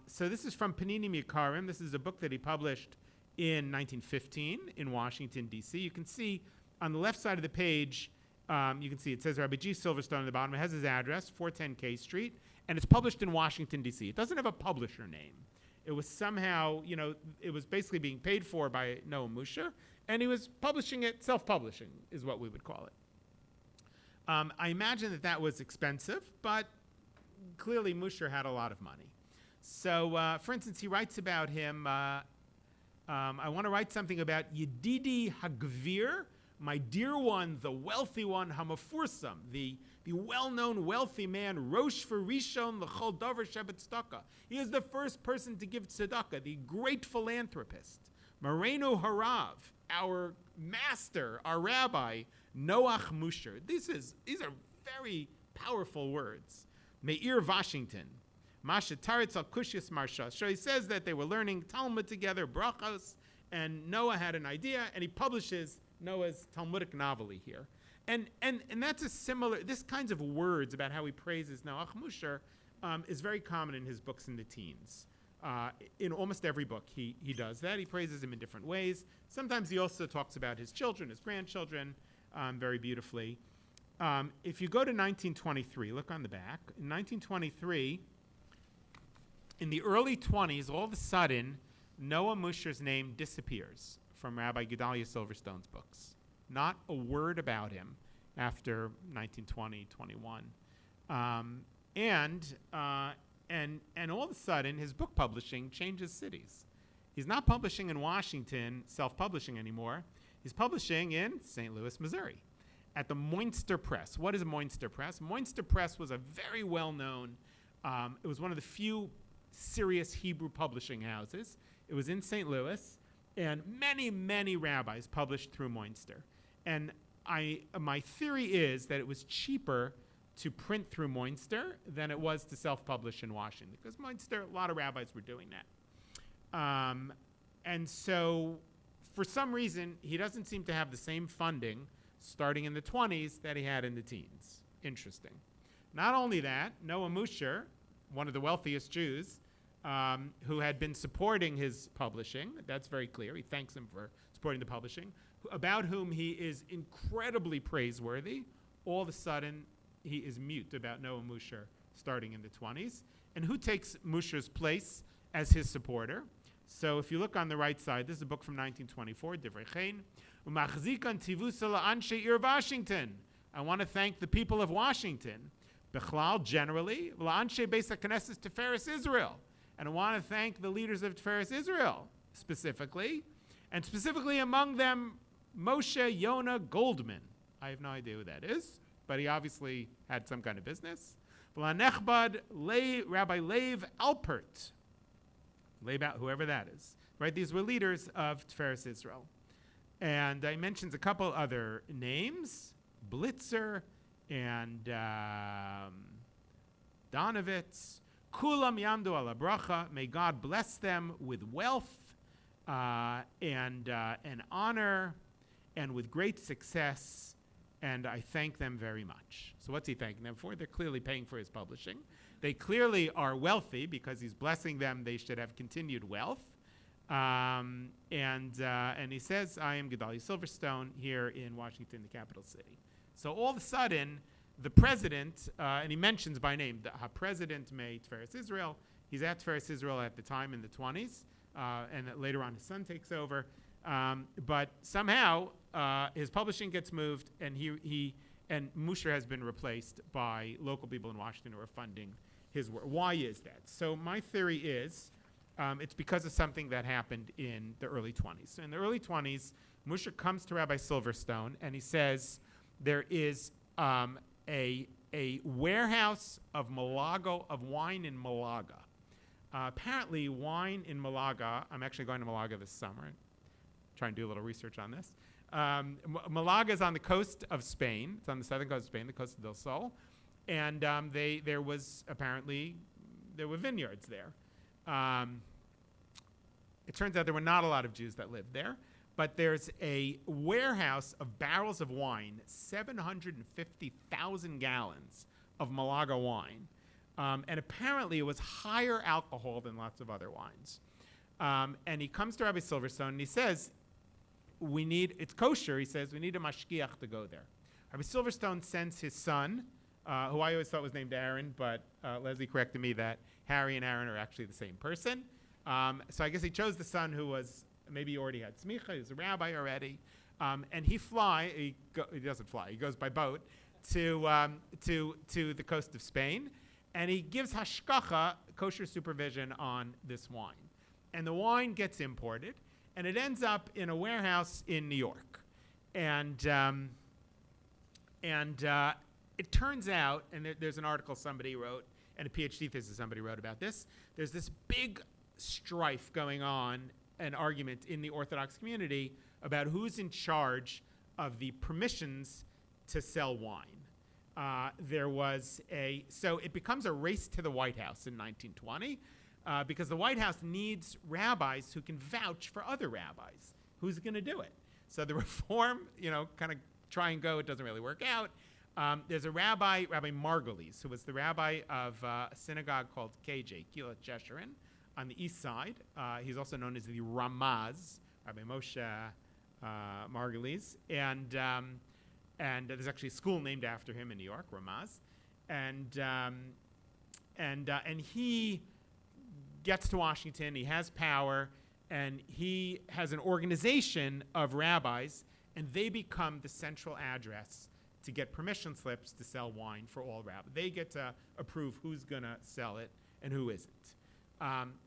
So this is from Paninim Yikarim. This is a book that he published in 1915 in Washington, D.C. You can see on the left side of the page, you can see it says Rabbi G. Silverstone at the bottom. It has his address, 410 K Street, and it's published in Washington, D.C. It doesn't have a publisher name. It was somehow, it was basically being paid for by Noah Musher, and he was publishing it, self-publishing is what we would call it. I imagine that was expensive, but clearly Musher had a lot of money. So, for instance, he writes about him, I want to write something about Yedidi Hagvir, my dear one, the wealthy one, Hamafursam, the well-known wealthy man, Rosh for Rishon l'chol davar shebet tzedakah. He is the first person to give tzedakah, the great philanthropist. Moreno Harav, our master, our rabbi, Noach Musher. These are very powerful words. Meir Washington, Masha Taritz al Kushis Marsha. So he says that they were learning Talmud together, brachos, and Noah had an idea, and he publishes Noah's Talmudic novel here. And that's a similar, this kinds of words about how he praises Noach Musher is very common in his books in the teens. In almost every book, he does that. He praises him in different ways. Sometimes he also talks about his children, his grandchildren, very beautifully. If you go to 1923, look on the back. In 1923, in the early 20s, all of a sudden, Noah Musher's name disappears from Rabbi Gedalia Silverstone's books. Not a word about him after 1920, 21. And all of a sudden, his book publishing changes cities. He's not publishing in Washington, self-publishing anymore. He's publishing in St. Louis, Missouri, at the Moinster Press. What is a Moinster Press? Moinster Press was a very well-known, it was one of the few serious Hebrew publishing houses. It was in St. Louis, and many, many rabbis published through Moinster. And my theory is that it was cheaper to print through Moinster than it was to self-publish in Washington, because Moinster, a lot of rabbis were doing that. And so, for some reason, he doesn't seem to have the same funding starting in the 20s that he had in the teens. Interesting. Not only that, Noah Musher, one of the wealthiest Jews, who had been supporting his publishing, that's very clear, he thanks him for supporting the publishing, about whom he is incredibly praiseworthy, all of a sudden he is mute about Noah Musher starting in the 20s. And who takes Musher's place as his supporter? So if you look on the right side, this is a book from 1924, Divrei Chen. Umachzikan tivusa la'anshe ir Washington. I want to thank the people of Washington, Bechlal generally, la'anshe beis HaKnesses Tiferes Israel. And I want to thank the leaders of Tiferes Israel specifically, and specifically among them, Moshe Yonah Goldman. I have no idea who that is, but he obviously had some kind of business. V'lanechbad Rabbi Lev Alpert. Whoever that is, right? These were leaders of Tiferes Israel. And he mentions a couple other names, Blitzer and Donovitz. Kulam yamdu ala bracha. May God bless them with wealth and honor and with great success. And I thank them very much. So what's he thanking them for? They're clearly paying for his publishing. They clearly are wealthy because he's blessing them. They should have continued wealth. And he says, I am Gedalia Silverstone here in Washington, the capital city. So all of a sudden, the president, and he mentions by name, the president made Tiferes Israel. He's at Tiferes Israel at the time in the 20s, and later on his son takes over. But somehow his publishing gets moved, and and Musher has been replaced by local people in Washington who are funding his work. Why is that? So my theory is it's because of something that happened in the early 20s. So in the early 20s, Musher comes to Rabbi Silverstone, and he says there is a warehouse of Malaga, of wine in Malaga. Apparently, wine in Malaga, I'm actually going to Malaga this summer, trying to do a little research on this. Malaga is on the coast of Spain. It's on the southern coast of Spain, the coast of del Sol. And there were vineyards there. It turns out there were not a lot of Jews that lived there, but there's a warehouse of barrels of wine, 750,000 gallons of Malaga wine. And apparently it was higher alcohol than lots of other wines. And he comes to Rabbi Silverstone and he says, it's kosher, he says, we need a mashgiach to go there. Rabbi Silverstone sends his son, who I always thought was named Aaron, but Leslie corrected me that Harry and Aaron are actually the same person. So I guess he chose the son who was, maybe he already had smicha, he was a rabbi already. And he doesn't fly, he goes by boat to the coast of Spain. And he gives hashkacha, kosher supervision, on this wine. And the wine gets imported, and it ends up in a warehouse in New York. And it turns out, and there's an article somebody wrote, and a PhD thesis somebody wrote about this, there's this big strife going on, an argument in the Orthodox community about who's in charge of the permissions to sell wine. So it becomes a race to the White House in 1920 because the White House needs rabbis who can vouch for other rabbis. Who's going to do it? So the reform, kind of try and go, it doesn't really work out. There's a Rabbi Margulies, who was the rabbi of a synagogue called KJ, Kilat Jeshurun, on the east side. He's also known as the Ramaz, Rabbi Moshe Margulies. And there's actually a school named after him in New York, Ramaz. And he gets to Washington, he has power, and he has an organization of rabbis, and they become the central address to get permission slips to sell wine for all rabbis. They get to approve who's going to sell it and who isn't.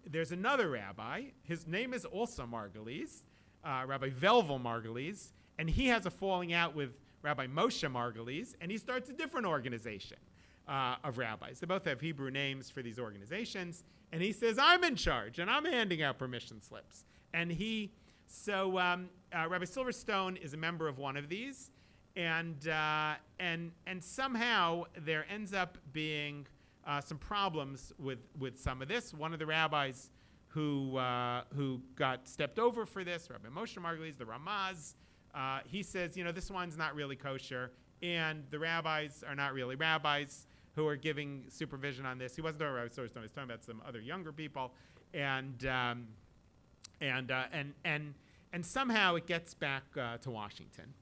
There's another rabbi. His name is also Margulies, Rabbi Velvel Margulies, and he has a falling out with Rabbi Moshe Margulies, and he starts a different organization of rabbis. They both have Hebrew names for these organizations, and he says, I'm in charge, and I'm handing out permission slips. And Rabbi Silverstone is a member of one of these, and somehow there ends up being some problems with some of this. One of the rabbis who got stepped over for this, Rabbi Moshe Margulies, the Ramaz, he says, this wine's not really kosher, and the rabbis are not really rabbis who are giving supervision on this. He wasn't talking about Rabbi Silverstone. He was talking about some other younger people, and somehow it gets back to Washington.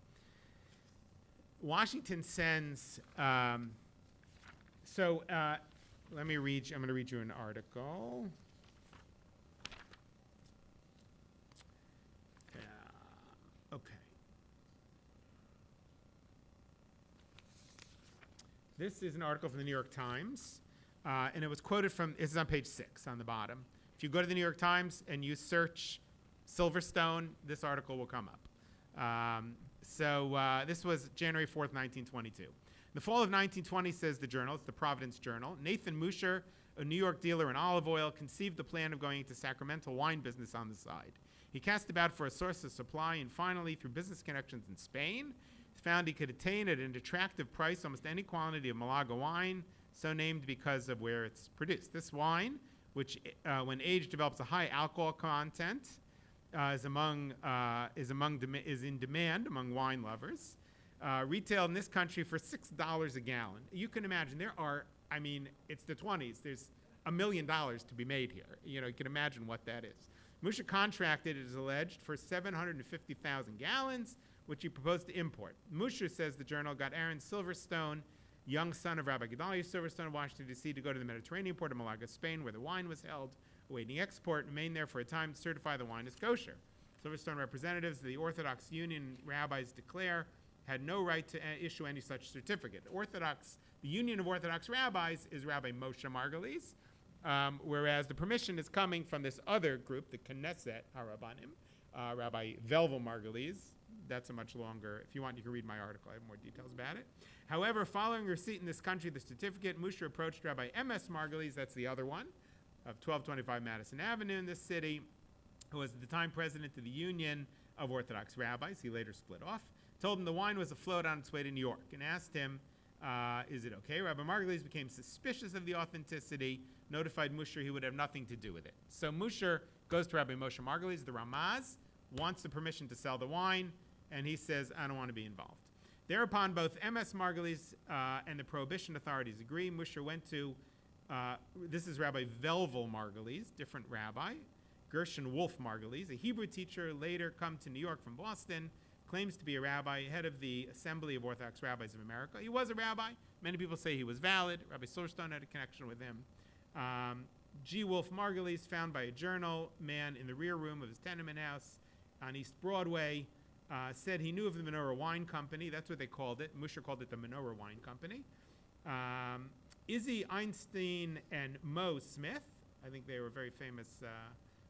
Washington sends. Let me read. I'm going to read you an article. Okay. This is an article from the New York Times, and it was quoted from. This is on page 6 on the bottom. If you go to the New York Times and you search Silverstone, this article will come up. This was January 4th, 1922. In the fall of 1920, says the journal, it's the Providence Journal, Nathan Musher, a New York dealer in olive oil, conceived the plan of going into sacramental wine business on the side. He cast about for a source of supply, and finally, through business connections in Spain, found he could attain at an attractive price almost any quantity of Malaga wine, so named because of where it's produced. This wine, which when aged develops a high alcohol content, is in demand among wine lovers. Retailed in this country for $6 a gallon. You can imagine it's the 20s. There's $1 million to be made here. You can imagine what that is. Musha contracted, it is alleged, for 750,000 gallons, which he proposed to import. Musha, says the journal, got Aaron Silverstone, young son of Rabbi Gedalia Silverstone of Washington, D.C., to go to the Mediterranean port of Malaga, Spain, where the wine was held, awaiting export, and remained there for a time to certify the wine as kosher. Silverstone representatives of the Orthodox Union rabbis declare had no right to issue any such certificate. The Union of Orthodox Rabbis is Rabbi Moshe Margulies, whereas the permission is coming from this other group, the Knesset HaRabbanim, Rabbi Velvel Margulies. That's a much longer, if you want, you can read my article. I have more details about it. However, following receipt in this country of the certificate, Musha approached Rabbi M.S. Margulies, that's the other one, of 1225 Madison Avenue in this city, who was at the time president of the Union of Orthodox Rabbis. He later split off. Told him the wine was afloat on its way to New York, and asked him, is it okay? Rabbi Margulies became suspicious of the authenticity, notified Musher he would have nothing to do with it. So Musher goes to Rabbi Moshe Margulies, the Ramaz, wants the permission to sell the wine, and he says, I don't want to be involved. Thereupon, both M.S. Margulies and the Prohibition authorities agree. Musher went to, this is Rabbi Velvel Margulies, different rabbi, Gershon Wolf Margulies, a Hebrew teacher, later come to New York from Boston, claims to be a rabbi, head of the Assembly of Orthodox Rabbis of America. He was a rabbi. Many people say he was valid. Rabbi Silverstone had a connection with him. G. Wolf Margulies, found by a journal man in the rear room of his tenement house on East Broadway, said he knew of the Menorah Wine Company. That's what they called it. Musher called it the Menorah Wine Company. Izzy Einstein and Mo Smith, I think they were very famous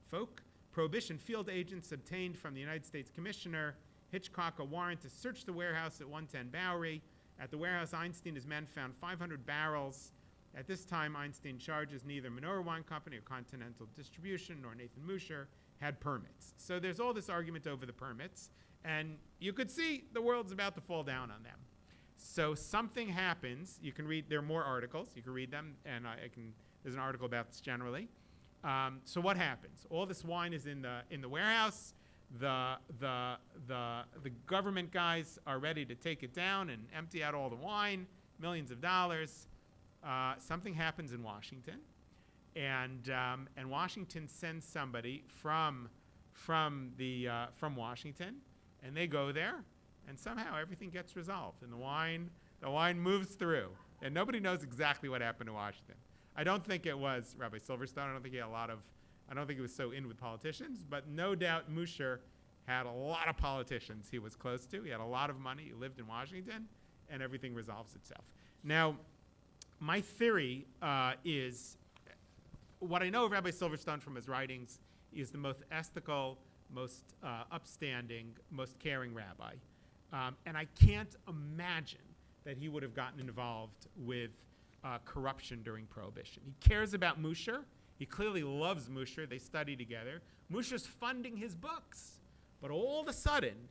folk, Prohibition field agents obtained from the United States Commissioner Hitchcock a warrant to search the warehouse at 110 Bowery. At the warehouse, Einstein and his men found 500 barrels. At this time, Einstein charges neither Menorah Wine Company or Continental Distribution nor Nathan Musher had permits. So there's all this argument over the permits, and you could see the world's about to fall down on them. So something happens. You can read, there are more articles. You can read them, and there's an article about this generally. So what happens? All this wine is in the warehouse. The government guys are ready to take it down and empty out all the wine, millions of dollars. Something happens in Washington, and Washington sends somebody from Washington, and they go there, and somehow everything gets resolved, and the wine moves through, and nobody knows exactly what happened to Washington. I don't think it was Rabbi Silverstone. I don't think he was so in with politicians, but no doubt Musher had a lot of politicians he was close to. He had a lot of money. He lived in Washington, and everything resolves itself. Now, my theory is, what I know of Rabbi Silverstone from his writings is the most ethical, most upstanding, most caring rabbi. And I can't imagine that he would have gotten involved with corruption during Prohibition. He cares about Musher. He clearly loves Musher. They study together. Musher's funding his books. But all of a sudden,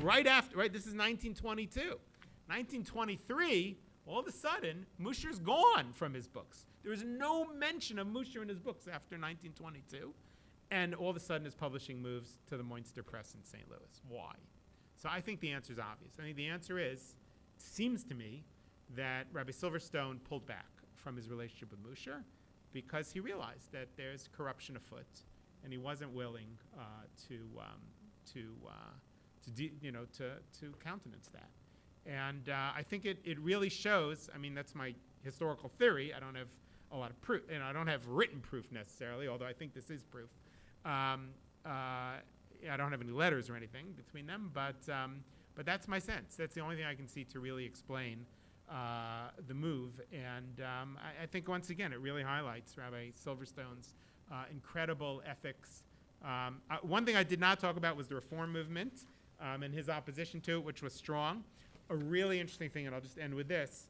right after, right, this is 1922. 1923, all of a sudden, Mushar's gone from his books. There is no mention of Mushar in his books after 1922. And all of a sudden, his publishing moves to the Moinster Press in St. Louis. Why? So I think the answer is obvious. I think the answer is, it seems to me, that Rabbi Silverstone pulled back from his relationship with Mushar because he realized that there's corruption afoot, and he wasn't willing to countenance that. And I think it really shows. I mean, that's my historical theory. I don't have a lot of proof, and I don't have written proof necessarily, although I think this is proof. I don't have any letters or anything between them, but that's my sense. That's the only thing I can see to really explain the move. And I think, once again, it really highlights Rabbi Silverstone's incredible ethics. One thing I did not talk about was the Reform movement and his opposition to it, which was strong. A really interesting thing, and I'll just end with this,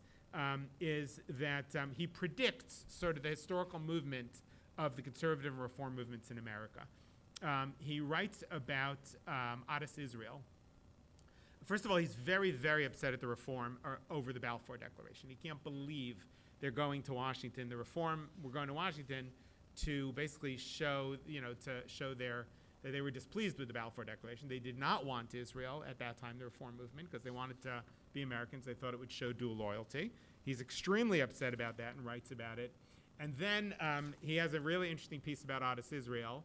is that he predicts sort of the historical movement of the conservative and reform movements in America. He writes about Adas Israel. First of all, he's very, very upset at the reform over the Balfour Declaration. He can't believe they're going to Washington. The reform were going to Washington to basically show, that they were displeased with the Balfour Declaration. They did not want Israel at that time, the reform movement, because they wanted to be Americans. They thought it would show dual loyalty. He's extremely upset about that and writes about it. And then he has a really interesting piece about Adas Israel.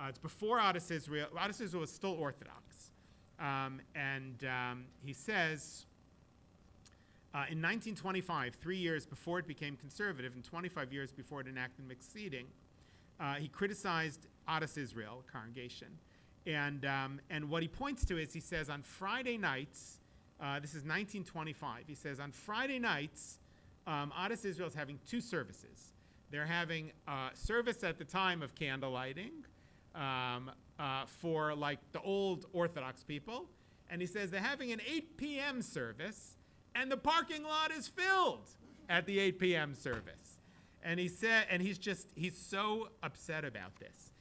It's before Adas Israel. Adas Israel was still Orthodox. He says, in 1925, 3 years before it became conservative and 25 years before it enacted mixed seating, he criticized Adas Israel, a congregation. And what he points to is, he says, on Friday nights, this is 1925, he says, on Friday nights, Adas Israel is having two services. They're having a service at the time of candle lighting for like the old Orthodox people. And he says they're having an 8 p.m. service, and the parking lot is filled at the 8 p.m. service. And he said, and he's so upset about this.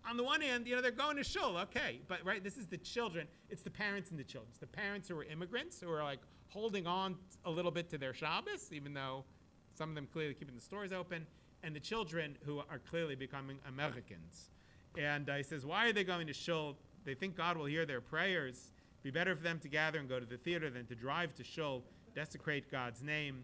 On the one hand, they're going to shul, okay, but right, this is the children. It's the parents and the children. It's the parents who are immigrants who are like holding on a little bit to their Shabbos, even though some of them clearly keeping the stores open, and the children who are clearly becoming Americans. And he says, why are they going to shul? They think God will hear their prayers. It'd be better for them to gather and go to the theater than to drive to shul, desecrate God's name.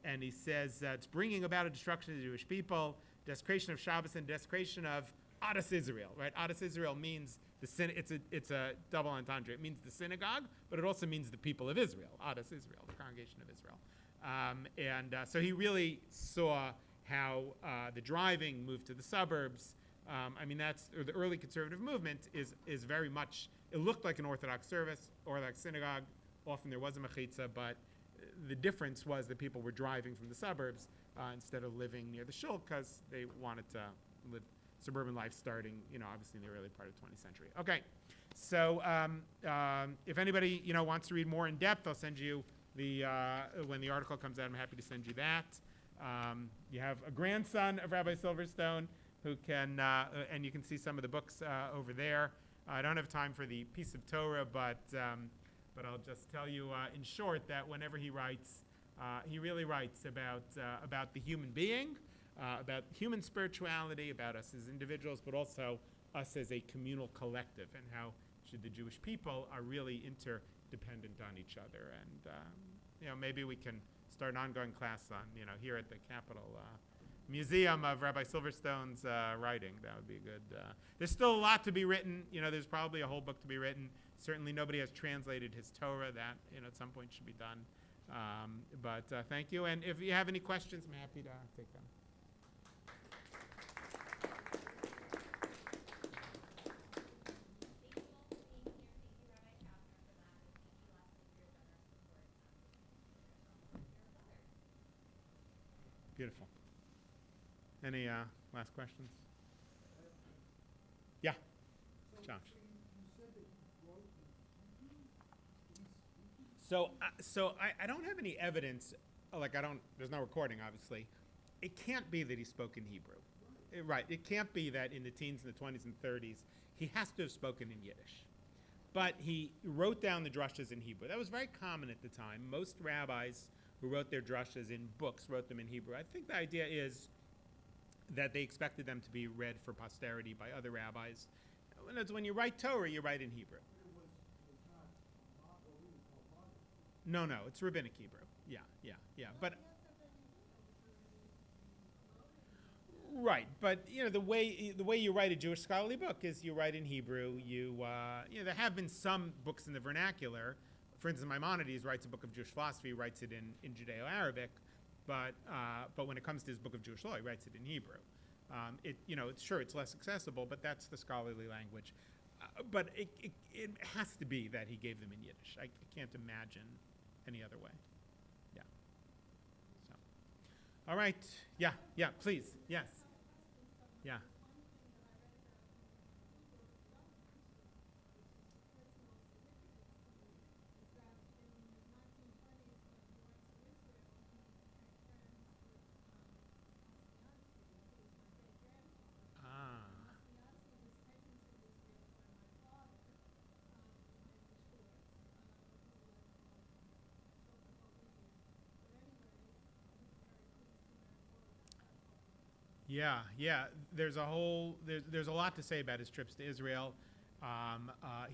And he says it's bringing about a destruction of the Jewish people, desecration of Shabbos, and desecration of Adas Israel. Right? Adas Israel means it's a double entendre. It means the synagogue, but it also means the people of Israel. Adas Israel, the congregation of Israel. So he really saw how the driving moved to the suburbs. The early conservative movement is very much, it looked like an Orthodox service, Orthodox synagogue. Often there was a mechitza, but the difference was that people were driving from the suburbs instead of living near the shul, because they wanted to live suburban life starting, obviously in the early part of the 20th century. Okay, so if anybody, wants to read more in depth, I'll send you when the article comes out, I'm happy to send you that. You have a grandson of Rabbi Silverstone who can, and you can see some of the books over there. I don't have time for the piece of Torah, but I'll just tell you in short that whenever he writes, he really writes about the human being, about human spirituality, about us as individuals, but also us as a communal collective, and how the Jewish people are really interdependent on each other. And maybe we can start an ongoing class on here at the Capitol Museum of Rabbi Silverstone's writing. That would be good. There's still a lot to be written. There's probably a whole book to be written. Certainly nobody has translated his Torah. That at some point should be done. But thank you. And if you have any questions, I'm happy to take them. Beautiful. Any last questions? Yeah, Josh. So I don't have any evidence. There's no recording, obviously. It can't be that he spoke in Hebrew. Right. It can't be that in the teens and the 20s and 30s he has to have spoken in Yiddish. But he wrote down the drushes in Hebrew. That was very common at the time. Most rabbis who wrote their drushes in books wrote them in Hebrew. I think the idea is that they expected them to be read for posterity by other rabbis. When you write Torah, you write in Hebrew. No, it's rabbinic Hebrew. Yeah. But right, but the way you write a Jewish scholarly book is you write in Hebrew. There have been some books in the vernacular. For instance, Maimonides writes a book of Jewish philosophy, writes it in Judeo-Arabic, but when it comes to his book of Jewish law, he writes it in Hebrew. It's less accessible, but that's the scholarly language. But it has to be that he gave them in Yiddish. I can't imagine any other way. Yeah. So, all right. Yeah. Please. Yes. Yeah. Ah. Yeah. There's a lot to say about his trips to Israel.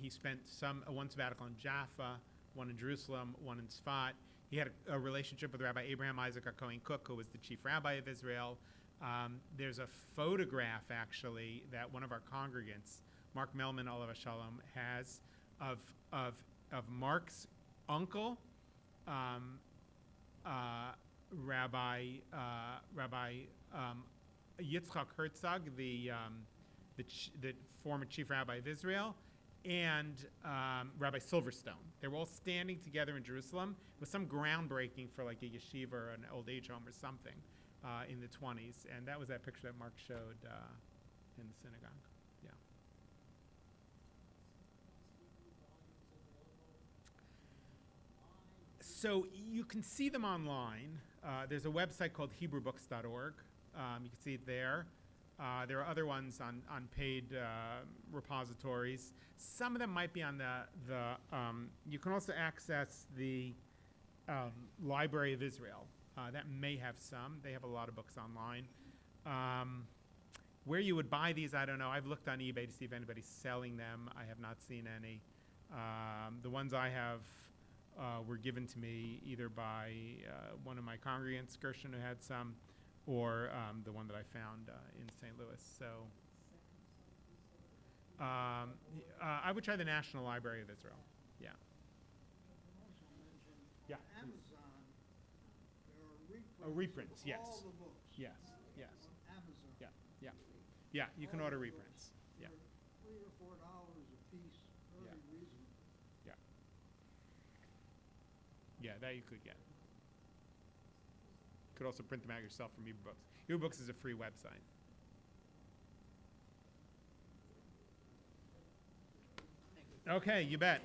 He spent one sabbatical in Jaffa, one in Jerusalem, one in Tzfat. He had a relationship with Rabbi Abraham Isaac Cohen Cook, who was the chief rabbi of Israel. There's a photograph, actually, that one of our congregants, Mark Melman, Olav Shalom, has of Mark's uncle, Rabbi Yitzchak Herzog, the former chief rabbi of Israel, and Rabbi Silverstone. They were all standing together in Jerusalem. It was some groundbreaking for like a yeshiva or an old age home or something in the 20s, and that was that picture that Mark showed in the synagogue. Yeah. So you can see them online. There's a website called HebrewBooks.org. You can see it there. There are other ones on paid repositories. Some of them might be on you can also access the Library of Israel. That may have some. They have a lot of books online. Where you would buy these, I don't know. I've looked on eBay to see if anybody's selling them. I have not seen any. The ones I have were given to me either by one of my congregants, Gershon, who had some, or the one that I found in St. Louis. So I would try the National Library of Israel. Yeah. Yeah. Amazon, there are reprints. Reprints, yes. All the books. Yes. On Amazon. Yeah, you can order reprints. Yeah. For $3 or $4 a piece, very reasonable. Yeah, that you could get. You could also print them out yourself from eBooks. eBooks is a free website. Okay, you bet.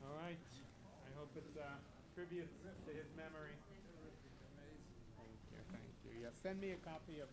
All right. I hope it's a tribute to his memory. Thank you. Yeah, send me a copy of